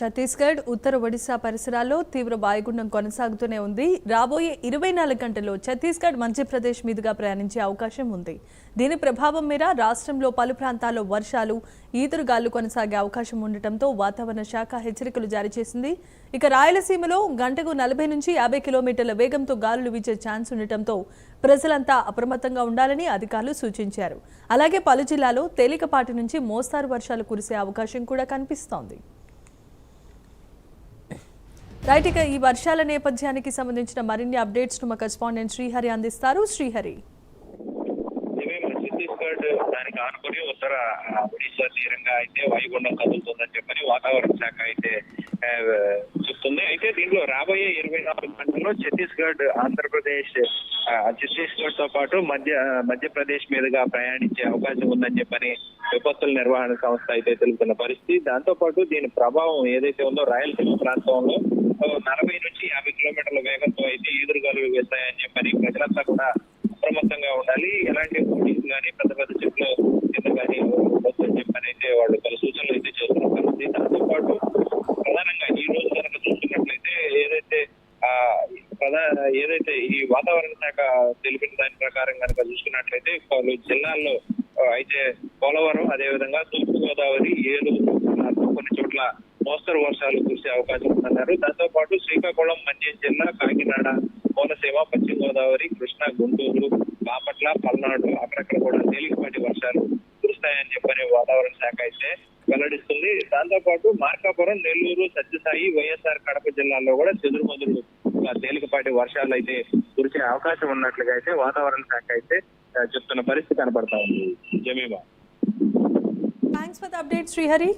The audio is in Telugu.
ఛత్తీస్గఢ్, ఉత్తర ఒడిశా పరిసరాల్లో తీవ్ర వాయుగుండం కొనసాగుతూనే ఉంది. రాబోయే 24 గంటల్లో ఛత్తీస్గఢ్, మధ్యప్రదేశ్ మీదుగా ప్రయాణించే అవకాశం ఉంది. దీని ప్రభావం మేర రాష్ట్రంలో పలు ప్రాంతాల్లో వర్షాలు, ఈదురుగాలు కొనసాగే అవకాశం ఉండటంతో వాతావరణ శాఖ హెచ్చరికలు జారీ చేసింది. ఇక రాయలసీమలో గంటకు 40 నుంచి 50 కిలోమీటర్ల వేగంతో గాలులు వీచే ఛాన్స్ ఉండటంతో ప్రజలంతా అప్రమత్తంగా ఉండాలని అధికారులు సూచించారు. అలాగే పలు జిల్లాలో తేలికపాటి నుంచి మోస్తారు వర్షాలు కురిసే అవకాశం కూడా కనిపిస్తోంది. రైట్, ఇక ఈ వర్షాల నేపథ్యానికి సంబంధించిన మరిన్ని అప్డేట్స్ మా కరెస్పాండెంట్ శ్రీహరి అందిస్తారు. శ్రీహరి, ఛత్తీస్గఢ్ దానికి ఆనుకుని ఉత్తర ఒడిశా తీరంగా అయితే వాయుగుండం కదులుతుందని చెప్పని వాతావరణ శాఖ అయితే చెప్తుంది. అయితే దీంట్లో రాబోయే 24 గంటల్లో ఛత్తీస్గఢ్, ఆంధ్రప్రదేశ్, ఛత్తీస్గఢ్ తో పాటు మధ్యప్రదేశ్ మీదుగా ప్రయాణించే అవకాశం ఉందని చెప్పని విపత్తుల నిర్వహణ సంస్థ అయితే తెలుపుతున్న పరిస్థితి. దాంతో పాటు దీని ప్రభావం ఏదైతే ఉందో రాయలసీమ ప్రాంతంలో 40 నుంచి 50 కిలోమీటర్ల వేగంతో అయితే ఈదురుగాలు వేస్తాయని చెప్పని ప్రజలంతా కూడా అప్రమత్తంగా ఉండాలి. ఎలాంటి హోర్డింగ్స్ కానీ పెద్ద పెద్ద చెట్లు కింద కానీ వద్దని చెప్పని అయితే వాళ్ళు పలు సూచనలు అయితే చేస్తున్న పరిస్థితి. దాంతో పాటు ప్రధానంగా ఈ రోజు కనుక చూస్తున్నట్లయితే ఏదైతే ఈ వాతావరణ శాఖ తెలిపిన దాని ప్రకారం కనుక చూసుకున్నట్లయితే పలు జిల్లాల్లో అయితే పోలవరం, అదేవిధంగా తూర్పు గోదావరి, ఏలూరు కొన్ని చోట్ల మోస్తరు వర్షాలు కురిసే అవకాశం ఉందన్నారు. దాంతో పాటు శ్రీకాకుళం, మండ్యం జిల్లా, కాకినాడ, కోనసీమ, పశ్చిమ గోదావరి, కృష్ణా, గుంటూరు, బాపట్ల, పల్నాడు అక్కడక్కడ కూడా తేలికపాటి వర్షాలు కురుస్తాయని చెప్పని వాతావరణ శాఖ అయితే వెల్లడిస్తుంది. దాంతో పాటు మార్కాపురం, నెల్లూరు, సత్యసాయి, వైఎస్ఆర్ కడప జిల్లాల్లో కూడా చెదురుమదురు తేలికపాటి వర్షాలు అయితే కురిసే అవకాశం ఉన్నట్లుగా అయితే వాతావరణ శాఖ అయితే చెప్తున్న పరిస్థితి కనపడతా ఉంది. Jemimah, thanks for the update Srihari.